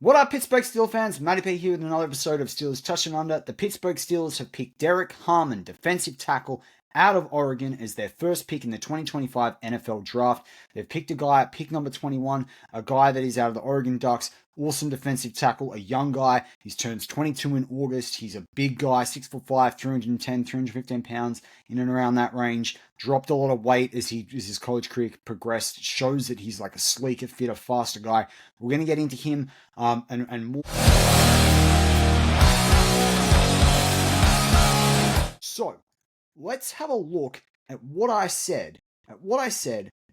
What up, Pittsburgh Steelers fans? Matty here with another episode of Steelers Touch and Under. The Pittsburgh Steelers have picked Derrick Harmon, defensive tackle out of Oregon, as their first pick in the 2025 NFL Draft. They've picked a guy at pick number 21, a guy that is out of the Oregon Ducks. Awesome defensive tackle, a young guy. He turns 22 in August. He's a big guy, 6'5", 310, 315 pounds, in and around that range. Dropped a lot of weight as his college career progressed. It shows that he's like a sleeker, fitter, faster guy. We're going to get into him and more. So, let's have a look at what I said.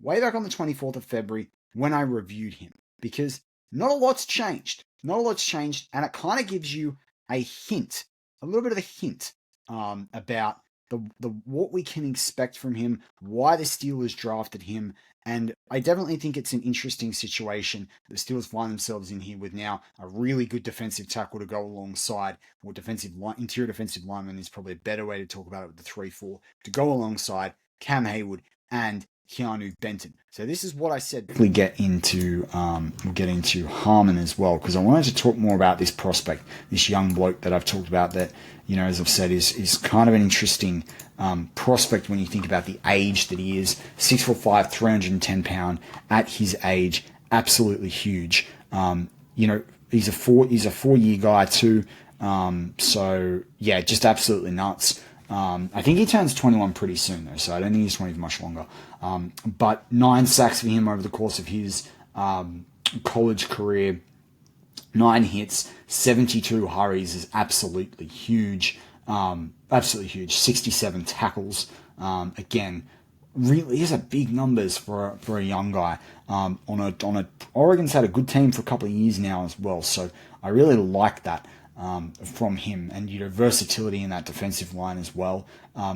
Way back on the 24th of February when I reviewed him, because not a lot's changed. And it kind of gives you a hint, a little bit of a hint about the what we can expect from him, why the Steelers drafted him, and I definitely think it's an interesting situation. The Steelers find themselves in here with now a really good defensive tackle to go alongside, or interior defensive lineman is probably a better way to talk about it with the 3-4, to go alongside Cam Heyward and Keanu Benton. So this is what I said. We'll get into Harmon as well, because I wanted to talk more about this prospect, this young bloke that I've talked about that, as I've said, is kind of an interesting prospect when you think about the age that he is. 6'5", 310 pound at his age, absolutely huge. He's a 4-year guy too. So yeah, just absolutely nuts. I think he turns 21 pretty soon though, so I don't think he's 20 for much longer. But 9 sacks for him over the course of his college career. 9 hits, 72 hurries is absolutely huge. 67 tackles. Again, really is a big numbers for a young guy. Oregon's had a good team for a couple of years now as well, so I really like that from him, and versatility in that defensive line as well.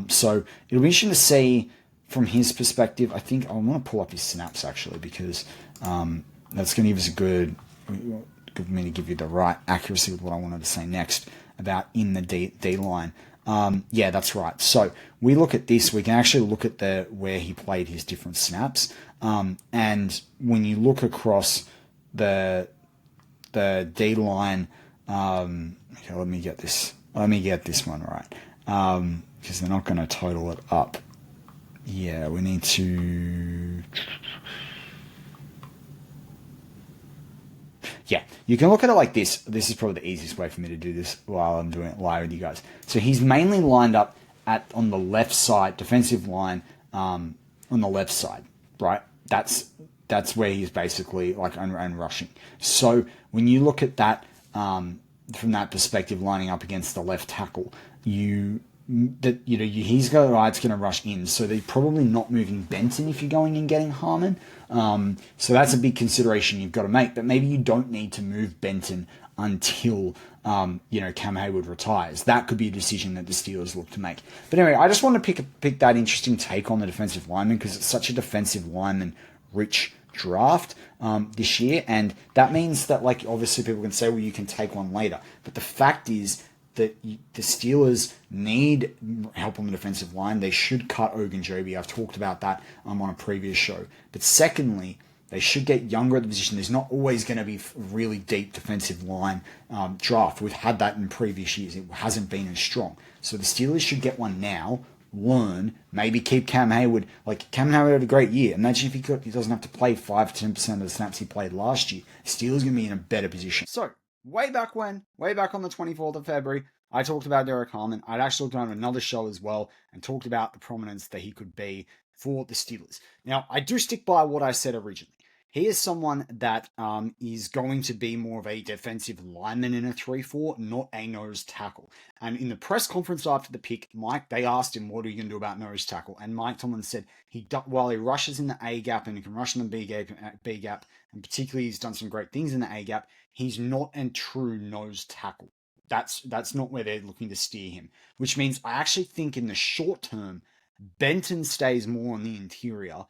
So it'll be interesting to see from his perspective. I think I want to pull up his snaps actually, because that's going to give us a good me to give you the right accuracy with what I wanted to say next about in the D line. Yeah, that's right. So we look at this. We can actually look at where he played his different snaps, and when you look across the D line, okay, let me get this one right, because they're not going to total it up. Yeah, we need to. Yeah, you can look at it like this. This is probably the easiest way for me to do this while I'm doing it live with you guys. So he's mainly lined up on the left side, defensive line, on the left side, right? That's where he's basically like and rushing. So when you look at that from that perspective, lining up against the left tackle, he's got a guy that's going to rush in. So they're probably not moving Benton if you're going and getting Harmon. So that's a big consideration you've got to make. But maybe you don't need to move Benton until Cam Heyward retires. That could be a decision that the Steelers look to make. But anyway, I just want to pick that interesting take on the defensive lineman, because it's such a defensive lineman rich draft this year, and that means that, like, obviously people can say, well, you can take one later, but the fact is that the Steelers need help on the defensive line. They should cut Ogunjobi. I've talked about that on a previous show. But secondly, they should get younger at the position. There's not always going to be a really deep defensive line draft. We've had that in previous years. It hasn't been as strong. So the Steelers should get one now, learn, maybe keep Cam Heyward. Like, Cam Heyward had a great year. Imagine if he doesn't have to play 5-10% of the snaps he played last year. Steelers going to be in a better position. So, way back on the 24th of February, I talked about Derrick Harmon. I'd actually done another show as well and talked about the prominence that he could be for the Steelers. Now, I do stick by what I said originally. He is someone that is going to be more of a defensive lineman in a 3-4, not a nose tackle. And in the press conference after the pick, they asked him, what are you going to do about nose tackle? And Mike Tomlin said, while he rushes in the A gap and he can rush in the B gap, and particularly he's done some great things in the A gap, he's not a true nose tackle. That's not where they're looking to steer him, which means I actually think in the short term, Benton stays more on the interior,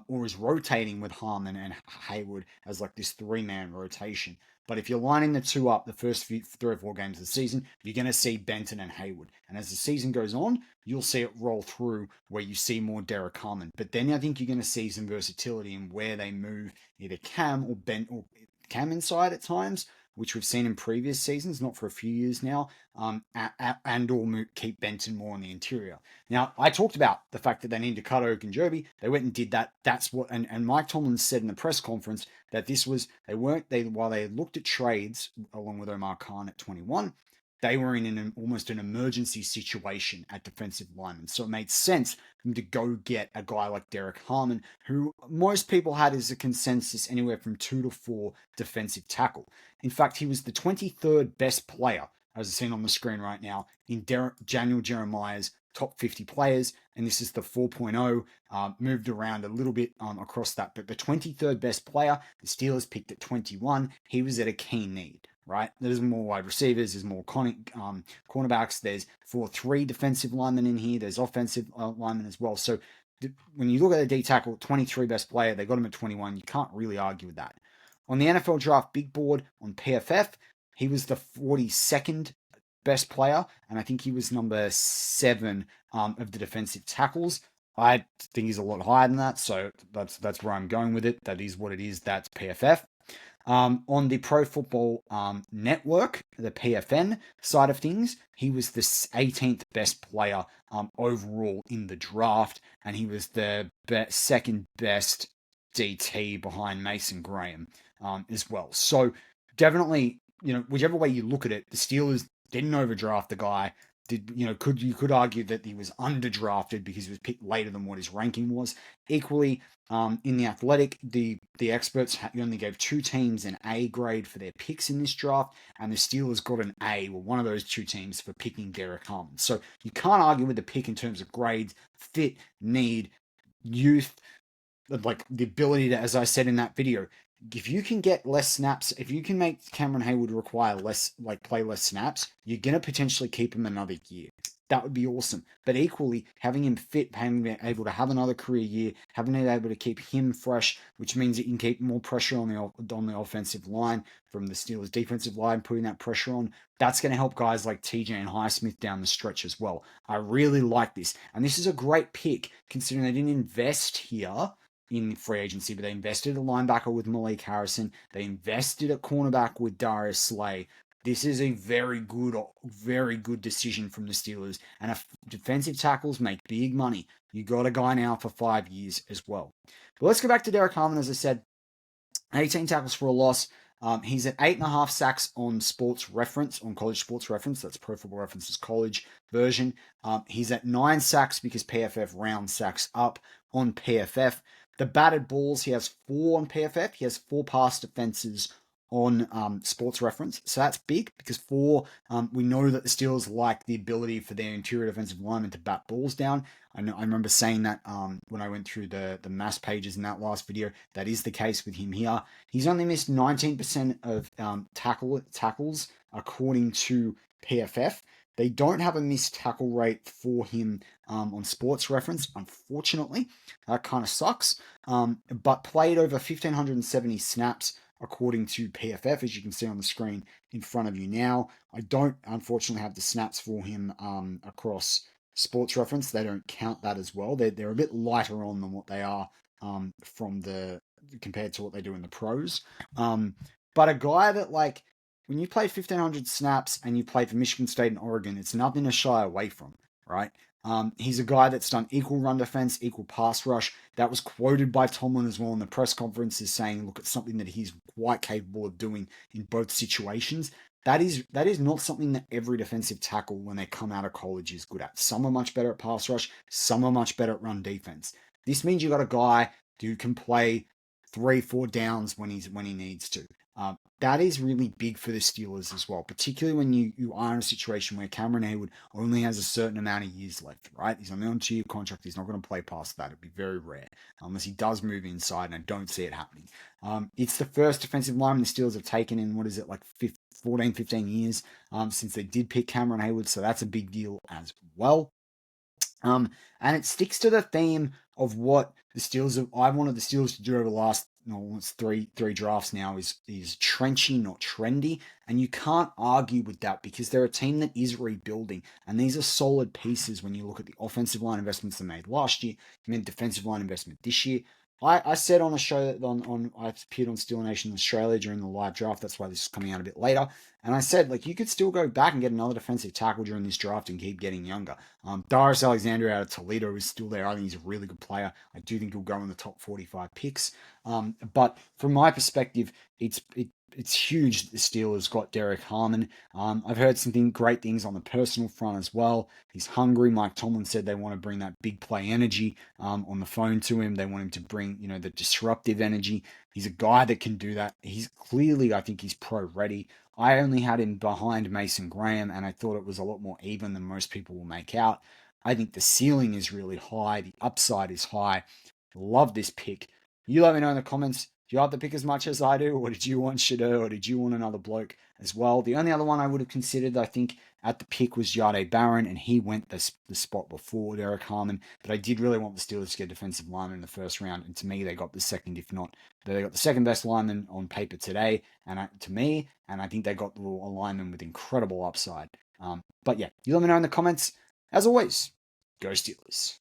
or is rotating with Harmon and Heyward as like this 3-man rotation. But if you're lining the two up the first 3 or 4 games of the season, you're going to see Benton and Heyward. And as the season goes on, you'll see it roll through where you see more Derrick Harmon. But then I think you're going to see some versatility in where they move either Cam or Cam inside at times, which we've seen in previous seasons, not for a few years now, and or keep Benton more on the interior. Now, I talked about the fact that they need to cut Ogunjobi. They went and did that. That's what, and Mike Tomlin said in the press conference that this was, while they looked at trades along with Omar Khan at 21, they were in almost an emergency situation at defensive linemen. So it made sense for them to go get a guy like Derrick Harmon, who most people had as a consensus anywhere from 2 to 4 defensive tackle. In fact, he was the 23rd best player, as seen on the screen right now, in Daniel Jeremiah's top 50 players, and this is the 4.0, moved around a little bit across that, but the 23rd best player, the Steelers picked at 21, he was at a key need, right? There's more wide receivers, there's more cornerbacks, there's 3 defensive linemen in here, there's offensive linemen as well, so when you look at the D tackle, 23 best player, they got him at 21, you can't really argue with that. On the NFL Draft Big Board on PFF, he was the 42nd best player, and I think he was number 7 of the defensive tackles. I think he's a lot higher than that, so that's where I'm going with it. That is what it is. That's PFF. On the Pro Football Network, the PFN side of things, he was the 18th best player overall in the draft, and he was the second best DT behind Mason Graham as well. So definitely, whichever way you look at it, the Steelers didn't overdraft the guy. You could argue that he was underdrafted because he was picked later than what his ranking was. Equally, in the Athletic, the experts only gave 2 teams an A grade for their picks in this draft, and the Steelers got an A, well, one of those 2 teams for picking Derrick Harmon. So you can't argue with the pick in terms of grades, fit, need, youth, like the ability to, as I said in that video, if you can get less snaps, if you can make Cameron Heyward require play less snaps, you're going to potentially keep him another year. That would be awesome. But equally, having him fit, having him able to have another career year, having him able to keep him fresh, which means that you can keep more pressure on the offensive line from the Steelers' defensive line, putting that pressure on, that's going to help guys like TJ and Highsmith down the stretch as well. I really like this. And this is a great pick, considering they didn't invest here in free agency, but they invested a linebacker with Malik Harrison. They invested a cornerback with Darius Slay. This is a very good decision from the Steelers. And if defensive tackles make big money, you got a guy now for 5 years as well. But let's go back to Derrick Harmon. As I said, 18 tackles for a loss. He's at 8.5 sacks on Sports Reference, on College Sports Reference. That's Pro Football Reference's college version. He's at 9 sacks because PFF rounds sacks up on PFF. The batted balls, he has 4 on PFF. He has 4 pass defenses on Sports Reference. So that's big because 4, we know that the Steelers like the ability for their interior defensive linemen to bat balls down. I remember saying that when I went through the mass pages in that last video. That is the case with him here. He's only missed 19% of tackles according to PFF. They don't have a missed tackle rate for him on Sports Reference, unfortunately. That kind of sucks. But played over 1,570 snaps according to PFF, as you can see on the screen in front of you now. I don't, unfortunately, have the snaps for him across Sports Reference. They don't count that as well. They're a bit lighter on than what they are compared to what they do in the pros. But a guy that, when you play 1,500 snaps and you play for Michigan State and Oregon, it's nothing to shy away from, right? He's a guy that's done equal run defense, equal pass rush. That was quoted by Tomlin as well in the press conference as saying, look, it's something that he's quite capable of doing in both situations. That is not something that every defensive tackle, when they come out of college, is good at. Some are much better at pass rush. Some are much better at run defense. This means you got a guy who can play 3-4 downs when he needs to. That is really big for the Steelers as well, particularly when you are in a situation where Cameron Heyward only has a certain amount of years left, right? He's only on a 2-year contract. He's not going to play past that. It'd be very rare unless he does move inside, and I don't see it happening. It's the first defensive lineman the Steelers have taken in, 14, 15 years since they did pick Cameron Heyward, so that's a big deal as well. And it sticks to the theme of what the Steelers I've wanted the Steelers to do over the last three drafts now is trenchy, not trendy. And you can't argue with that because they're a team that is rebuilding. And these are solid pieces when you look at the offensive line investments they made last year, you made defensive line investment this year. I said on the show that I appeared on Steel Nation Australia during the live draft. That's why this is coming out a bit later. And I said, like, you could still go back and get another defensive tackle during this draft and keep getting younger. Darius Alexander out of Toledo is still there. I think he's a really good player. I do think he'll go in the top 45 picks. But from my perspective, it's huge that the Steelers got Derrick Harmon. I've heard some great things on the personal front as well. He's hungry. Mike Tomlin said they want to bring that big play energy on the phone to him. They want him to bring, the disruptive energy. He's a guy that can do that. He's clearly, I think he's pro ready. I only had him behind Mason Graham, and I thought it was a lot more even than most people will make out. I think the ceiling is really high. The upside is high. Love this pick. You let me know in the comments. Do you like the pick as much as I do, or did you want Shadur, or did you want another bloke as well? The only other one I would have considered, I think, at the pick was Yade Barron, and he went the spot before Derrick Harmon. But I did really want the Steelers to get defensive lineman in the first round, and to me, they got the second, if not, they got the second best lineman on paper today, and I think they got the lineman with incredible upside. But yeah, you let me know in the comments. As always, go Steelers.